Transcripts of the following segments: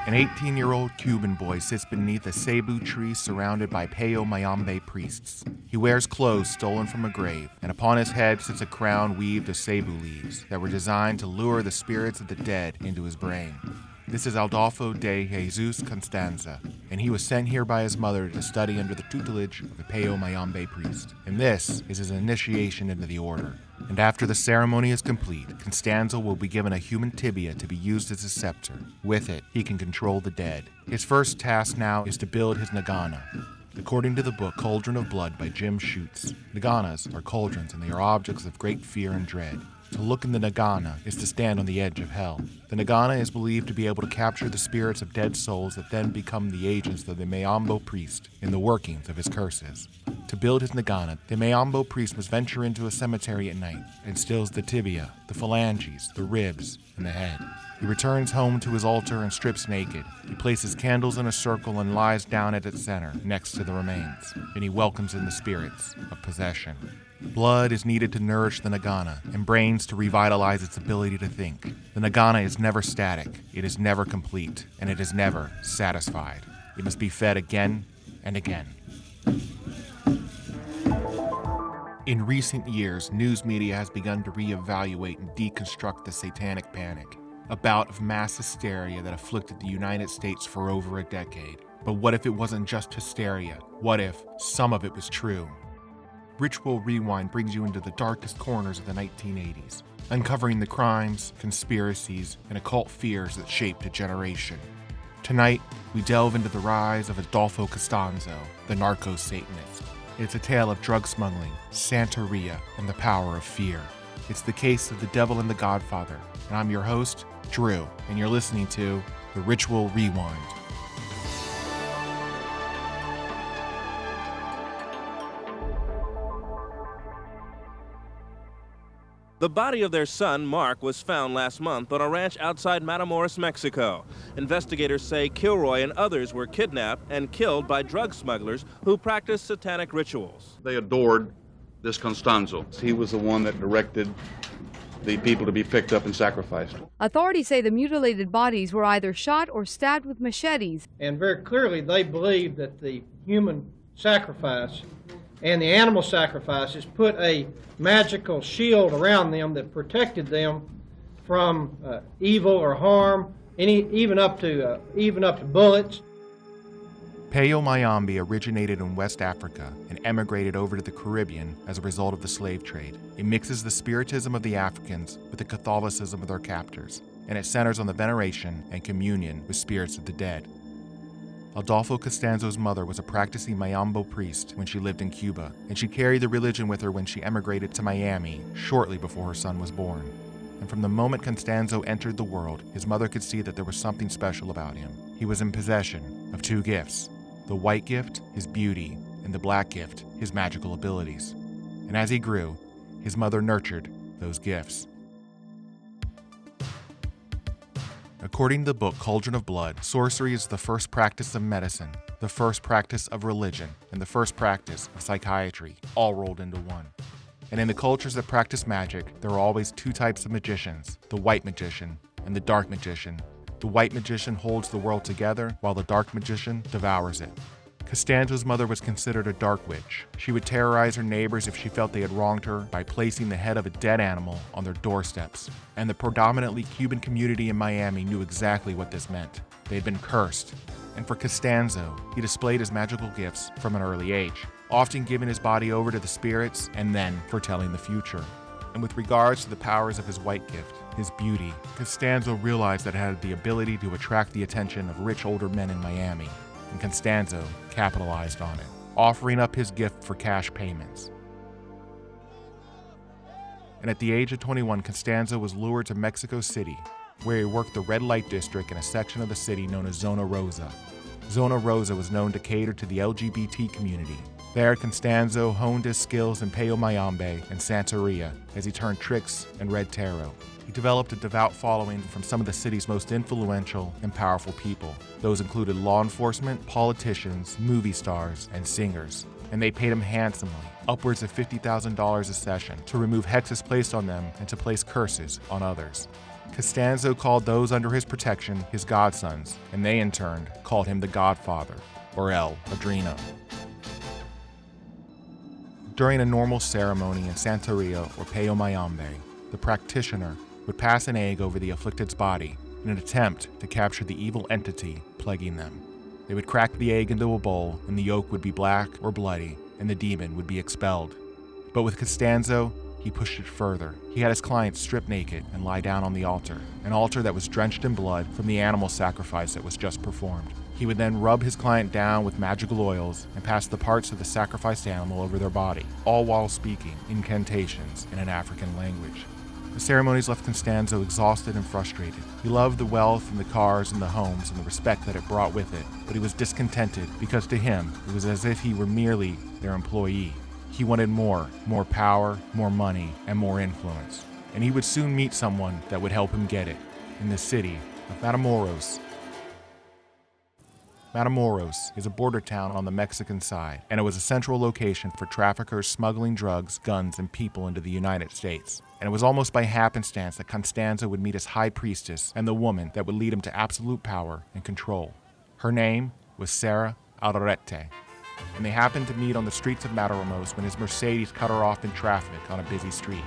An 18-year-old Cuban boy sits beneath a cebu tree surrounded by Palo Mayombe priests. He wears clothes stolen from a grave, and upon his head sits a crown weaved of cebu leaves that were designed to lure the spirits of the dead into his brain. This is Adolfo de Jesús Constanzo, and he was sent here by his mother to study under the tutelage of a Palo Mayombe priest. And this is his initiation into the order. And after the ceremony is complete, Constanzo will be given a human tibia to be used as a scepter. With it, he can control the dead. His first task now is to build his nganga. According to the book Cauldron of Blood by Jim Schutz, ngangas are cauldrons and they are objects of great fear and dread. To look in the nganga is to stand on the edge of hell. The nganga is believed to be able to capture the spirits of dead souls that then become the agents of the Mayombe priest in the workings of his curses. To build his nganga, the Mayombe priest must venture into a cemetery at night and steals the tibia, the phalanges, the ribs, and the head. He returns home to his altar and strips naked. He places candles in a circle and lies down at its center, next to the remains, and he welcomes in the spirits of possession. Blood is needed to nourish the nganga, and brains to revitalize its ability to think. The nganga is never static, it is never complete, and it is never satisfied. It must be fed again and again. In recent years, news media has begun to reevaluate and deconstruct the satanic panic, a bout of mass hysteria that afflicted the United States for over a decade. But what if it wasn't just hysteria? What if some of it was true? Ritual Rewind brings you into the darkest corners of the 1980s, uncovering the crimes, conspiracies, and occult fears that shaped a generation. Tonight, we delve into the rise of Adolfo Constanzo, the narco-Satanist. It's a tale of drug smuggling, Santeria, and the power of fear. It's the case of the devil and the Godfather, and I'm your host, Drew, and you're listening to The Ritual Rewind. The body of their son, Mark, was found last month on a ranch outside Matamoros, Mexico. Investigators say Kilroy and others were kidnapped and killed by drug smugglers who practiced satanic rituals. They adored this Constanzo. He was the one that directed the people to be picked up and sacrificed. Authorities say the mutilated bodies were either shot or stabbed with machetes. And very clearly they believed that the human sacrifice and the animal sacrifices put a magical shield around them that protected them from evil or harm, even up to bullets. Palo Mayombe originated in West Africa and emigrated over to the Caribbean as a result of the slave trade. It mixes the spiritism of the Africans with the Catholicism of their captors, and it centers on the veneration and communion with spirits of the dead. Adolfo Constanzo's mother was a practicing Mayombe priest when she lived in Cuba, and she carried the religion with her when she emigrated to Miami shortly before her son was born. And from the moment Constanzo entered the world, his mother could see that there was something special about him. He was in possession of two gifts: the white gift, his beauty, and the black gift, his magical abilities. And as he grew, his mother nurtured those gifts. According to the book Cauldron of Blood, sorcery is the first practice of medicine, the first practice of religion, and the first practice of psychiatry, all rolled into one. And in the cultures that practice magic, there are always two types of magicians, the white magician and the dark magician. The white magician holds the world together, while the dark magician devours it. Constanzo's mother was considered a dark witch. She would terrorize her neighbors if she felt they had wronged her by placing the head of a dead animal on their doorsteps. And the predominantly Cuban community in Miami knew exactly what this meant. They had been cursed. And for Constanzo, he displayed his magical gifts from an early age, often giving his body over to the spirits and then foretelling the future. And with regards to the powers of his white gift, his beauty, Constanzo realized that it had the ability to attract the attention of rich older men in Miami. And Constanzo capitalized on it, offering up his gift for cash payments. And at the age of 21, Constanzo was lured to Mexico City, where he worked the red light district in a section of the city known as Zona Rosa. Zona Rosa was known to cater to the LGBT community. There, Constanzo honed his skills in Palo Mayombe and Santeria as he turned tricks and read tarot. He developed a devout following from some of the city's most influential and powerful people. Those included law enforcement, politicians, movie stars, and singers. And they paid him handsomely, upwards of $50,000 a session, to remove hexes placed on them and to place curses on others. Constanzo called those under his protection his godsons, and they in turn called him the Godfather, or El Padrino. During a normal ceremony in Santeria or Palo Mayombe, the practitioner would pass an egg over the afflicted's body in an attempt to capture the evil entity plaguing them. They would crack the egg into a bowl, and the yolk would be black or bloody, and the demon would be expelled. But with Constanzo, he pushed it further. He had his clients strip naked and lie down on the altar, an altar that was drenched in blood from the animal sacrifice that was just performed. He would then rub his client down with magical oils and pass the parts of the sacrificed animal over their body, all while speaking incantations in an African language. The ceremonies left Constanzo exhausted and frustrated. He loved the wealth and the cars and the homes and the respect that it brought with it, but he was discontented because to him, it was as if he were merely their employee. He wanted more power, more money, and more influence. And he would soon meet someone that would help him get it, in the city of Matamoros. Matamoros is a border town on the Mexican side, and it was a central location for traffickers smuggling drugs, guns, and people into the United States. And it was almost by happenstance that Constanzo would meet his high priestess and the woman that would lead him to absolute power and control. Her name was Sara Aldrete, and they happened to meet on the streets of Mataromos when his Mercedes cut her off in traffic on a busy street.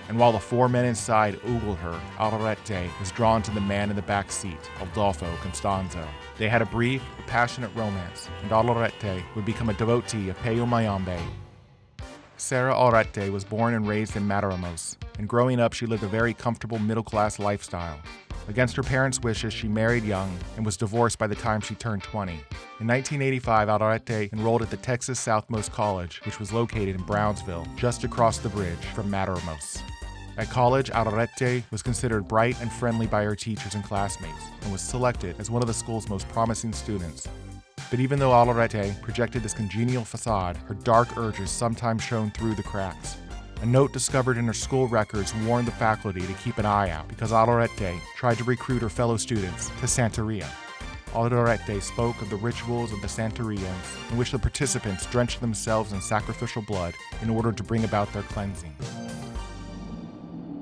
And while the four men inside ogled her, Aldrete was drawn to the man in the back seat, Adolfo Constanzo. They had a brief, passionate romance, and Aldrete would become a devotee of Palo Mayombe. Sara Aldrete was born and raised in Mataromos, and growing up she lived a very comfortable middle-class lifestyle. Against her parents' wishes, she married young and was divorced by the time she turned 20. In 1985, Aldrete enrolled at the Texas Southmost College, which was located in Brownsville, just across the bridge from Mataromos. At college, Aldrete was considered bright and friendly by her teachers and classmates, and was selected as one of the school's most promising students. But even though Aldrete projected this congenial facade, her dark urges sometimes shone through the cracks. A note discovered in her school records warned the faculty to keep an eye out because Aldrete tried to recruit her fellow students to Santeria. Aldrete spoke of the rituals of the Santerians, in which the participants drenched themselves in sacrificial blood in order to bring about their cleansing.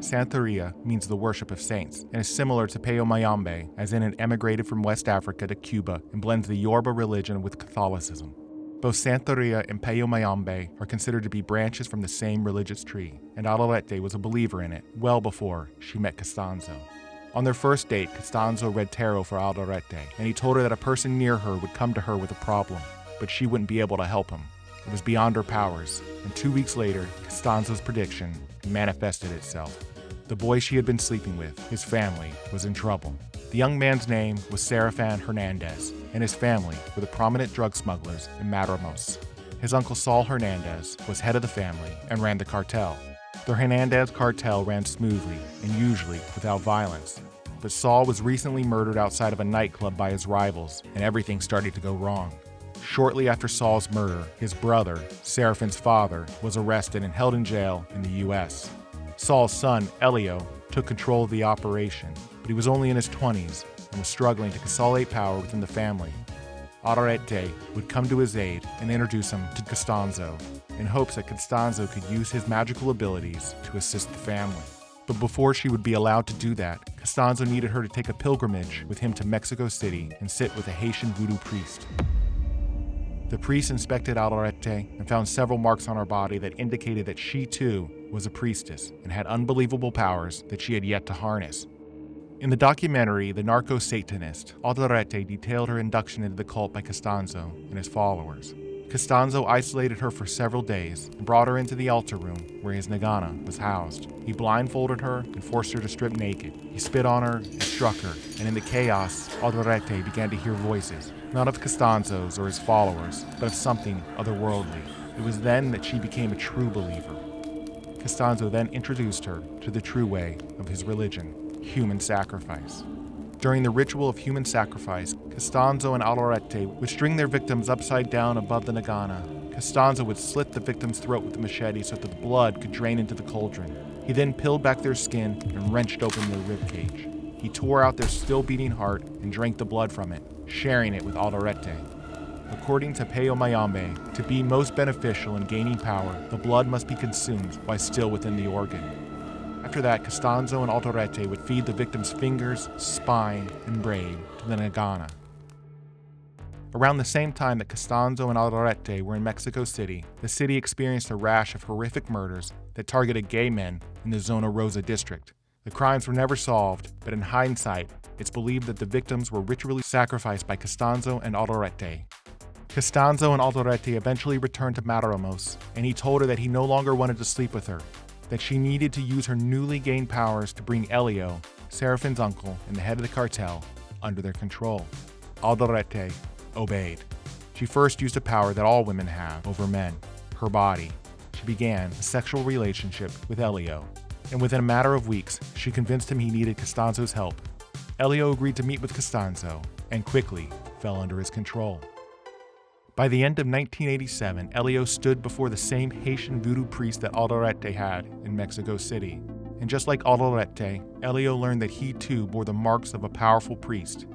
Santeria means the worship of saints, and is similar to Palo Mayombe, as in it emigrated from West Africa to Cuba and blends the Yoruba religion with Catholicism. Both Santeria and Palo Mayombe are considered to be branches from the same religious tree, and Aldrete was a believer in it well before she met Constanzo. On their first date, Constanzo read tarot for Aldrete, and he told her that a person near her would come to her with a problem, but she wouldn't be able to help him. It was beyond her powers, and 2 weeks later, Constanzo's prediction manifested itself. The boy she had been sleeping with, his family, was in trouble. The young man's name was Serafin Hernandez, and his family were the prominent drug smugglers in Mataromos. His uncle Saul Hernandez was head of the family and ran the cartel. The Hernandez cartel ran smoothly and usually without violence. But Saul was recently murdered outside of a nightclub by his rivals, and everything started to go wrong. Shortly after Saul's murder, his brother, Serafin's father, was arrested and held in jail in the U.S. Saul's son, Elio, took control of the operation, but he was only in his 20s and was struggling to consolidate power within the family. Aldrete would come to his aid and introduce him to Constanzo, in hopes that Constanzo could use his magical abilities to assist the family. But before she would be allowed to do that, Constanzo needed her to take a pilgrimage with him to Mexico City and sit with a Haitian voodoo priest. The priest inspected Aldrete and found several marks on her body that indicated that she too was a priestess and had unbelievable powers that she had yet to harness. In the documentary, The Narco-Satanist, Aldrete detailed her induction into the cult by Constanzo and his followers. Constanzo isolated her for several days and brought her into the altar room where his nganga was housed. He blindfolded her and forced her to strip naked. He spit on her and struck her, and in the chaos, Aldrete began to hear voices, not of Constanzo's or his followers, but of something otherworldly. It was then that she became a true believer. Constanzo then introduced her to the true way of his religion, human sacrifice. During the ritual of human sacrifice, Constanzo and Aldrete would string their victims upside down above the nganga. Constanzo would slit the victim's throat with a machete so that the blood could drain into the cauldron. He then peeled back their skin and wrenched open their ribcage. He tore out their still beating heart and drank the blood from it, sharing it with Aldrete. According to Palo Mayombe, to be most beneficial in gaining power, the blood must be consumed while still within the organ. After that, Constanzo and Aldrete would feed the victim's fingers, spine, and brain to the nganga. Around the same time that Constanzo and Aldrete were in Mexico City, the city experienced a rash of horrific murders that targeted gay men in the Zona Rosa district. The crimes were never solved, but in hindsight, it's believed that the victims were ritually sacrificed by Constanzo and Aldrete. Constanzo and Aldrete eventually returned to Mataromos, and he told her that he no longer wanted to sleep with her, that she needed to use her newly gained powers to bring Elio, Serafin's uncle and the head of the cartel, under their control. Aldrete obeyed. She first used a power that all women have over men, her body. She began a sexual relationship with Elio, and within a matter of weeks, she convinced him he needed Constanzo's help. Elio agreed to meet with Constanzo, and quickly fell under his control. By the end of 1987, Elio stood before the same Haitian voodoo priest that Aldrete had in Mexico City. And just like Aldrete, Elio learned that he too bore the marks of a powerful priest.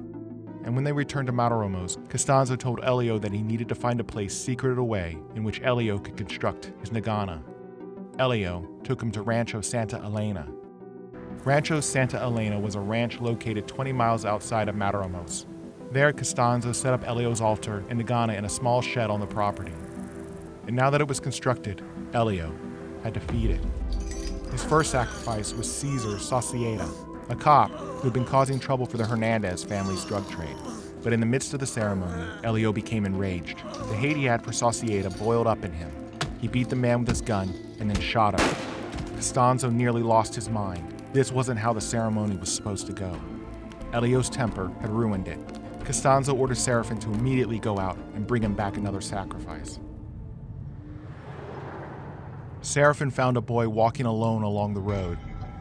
And when they returned to Mataromos, Constanzo told Elio that he needed to find a place secreted away in which Elio could construct his nganga. Elio took him to Rancho Santa Elena. Rancho Santa Elena was a ranch located 20 miles outside of Mataromos. There, Constanzo set up Elio's altar and nganga in a small shed on the property. And now that it was constructed, Elio had to feed it. His first sacrifice was Cesar Societa, a cop who had been causing trouble for the Hernandez family's drug trade. But in the midst of the ceremony, Elio became enraged. The hate he had for Societa boiled up in him. He beat the man with his gun and then shot him. Constanzo nearly lost his mind. This wasn't how the ceremony was supposed to go. Elio's temper had ruined it. Constanzo ordered Serafin to immediately go out and bring him back another sacrifice. Serafin found a boy walking alone along the road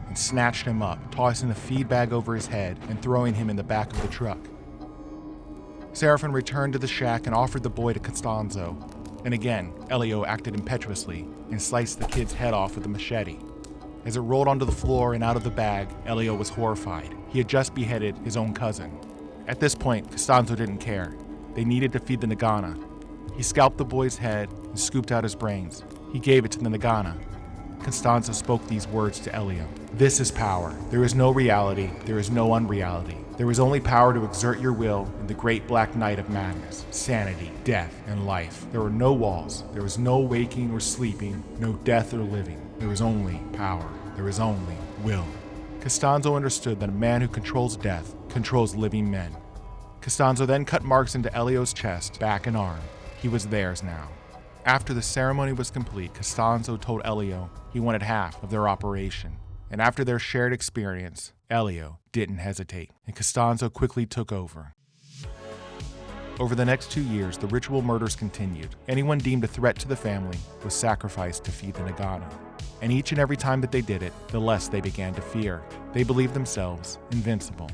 and snatched him up, tossing the feed bag over his head and throwing him in the back of the truck. Serafin returned to the shack and offered the boy to Constanzo. And again, Elio acted impetuously and sliced the kid's head off with a machete. As it rolled onto the floor and out of the bag, Elio was horrified. He had just beheaded his own cousin. At this point, Constanzo didn't care. They needed to feed the nganga. He scalped the boy's head and scooped out his brains. He gave it to the nganga. Constanzo spoke these words to Elio. "This is power. There is no reality. There is no unreality. There is only power to exert your will in the great black night of madness, sanity, death, and life. There are no walls. There is no waking or sleeping, no death or living. There is only power. There is only will." Constanzo understood that a man who controls death controls living men. Constanzo then cut marks into Elio's chest, back, and arm. He was theirs now. After the ceremony was complete, Constanzo told Elio he wanted half of their operation. And after their shared experience, Elio didn't hesitate, and Constanzo quickly took over. Over the next 2 years, the ritual murders continued. Anyone deemed a threat to the family was sacrificed to feed the nganga. And each and every time that they did it, the less they began to fear. They believed themselves invincible.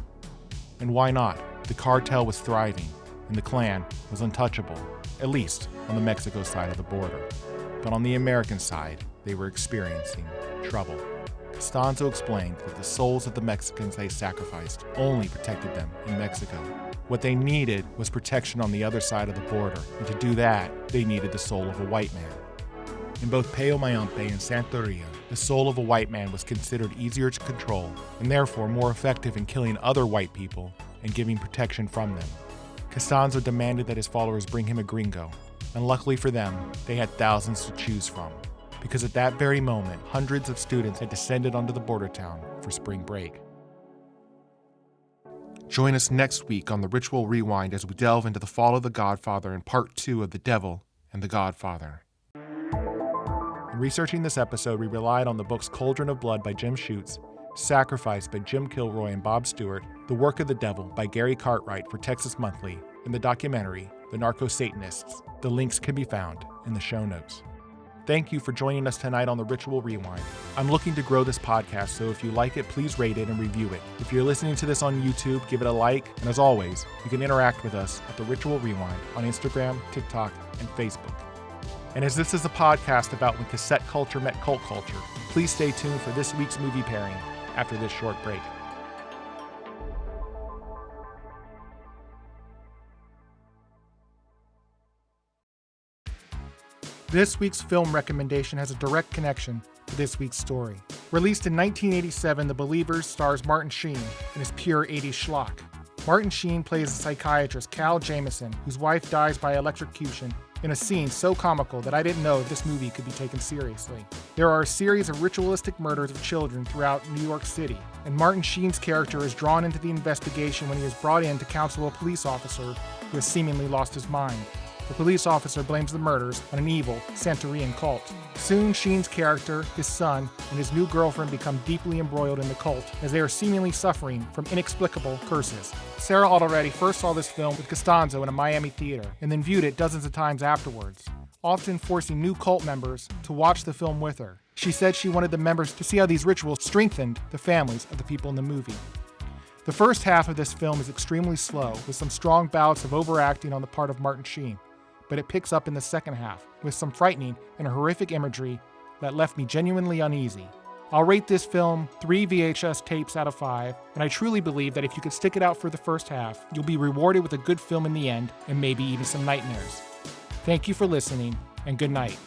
And why not? The cartel was thriving, and the clan was untouchable, at least on the Mexico side of the border. But on the American side, they were experiencing trouble. Constanzo explained that the souls of the Mexicans they sacrificed only protected them in Mexico. What they needed was protection on the other side of the border, and to do that, they needed the soul of a white man. In both Palo Mayombe and Santeria, the soul of a white man was considered easier to control, and therefore more effective in killing other white people and giving protection from them. Constanzo demanded that his followers bring him a gringo, and luckily for them, they had thousands to choose from, because at that very moment, hundreds of students had descended onto the border town for spring break. Join us next week on the Ritual Rewind as we delve into the fall of the Godfather in Part 2 of The Devil and the Godfather. In researching this episode, we relied on the books Cauldron of Blood by Jim Schutz, Sacrifice by Jim Kilroy and Bob Stewart, The Work of the Devil by Gary Cartwright for Texas Monthly, and the documentary, The Narco-Satanists. The links can be found in the show notes. Thank you for joining us tonight on the Ritual Rewind. I'm looking to grow this podcast, so if you like it, please rate it and review it. If you're listening to this on YouTube, give it a like, and as always, you can interact with us at the Ritual Rewind on Instagram, TikTok, and Facebook. And as this is a podcast about when cassette culture met cult culture, please stay tuned for this week's movie pairing after this short break. This week's film recommendation has a direct connection to this week's story. Released in 1987, The Believers stars Martin Sheen and is pure 80s schlock. Martin Sheen plays the psychiatrist Cal Jameson, whose wife dies by electrocution in a scene so comical that I didn't know this movie could be taken seriously. There are a series of ritualistic murders of children throughout New York City, and Martin Sheen's character is drawn into the investigation when he is brought in to counsel a police officer who has seemingly lost his mind. The police officer blames the murders on an evil Santeurian cult. Soon, Sheen's character, his son, and his new girlfriend become deeply embroiled in the cult as they are seemingly suffering from inexplicable curses. Sara Aldrete first saw this film with Constanzo in a Miami theater and then viewed it dozens of times afterwards, often forcing new cult members to watch the film with her. She said she wanted the members to see how these rituals strengthened the families of the people in the movie. The first half of this film is extremely slow, with some strong bouts of overacting on the part of Martin Sheen, but it picks up in the second half, with some frightening and horrific imagery that left me genuinely uneasy. I'll rate this film 3 VHS tapes out of 5, and I truly believe that if you could stick it out for the first half, you'll be rewarded with a good film in the end, and maybe even some nightmares. Thank you for listening, and good night.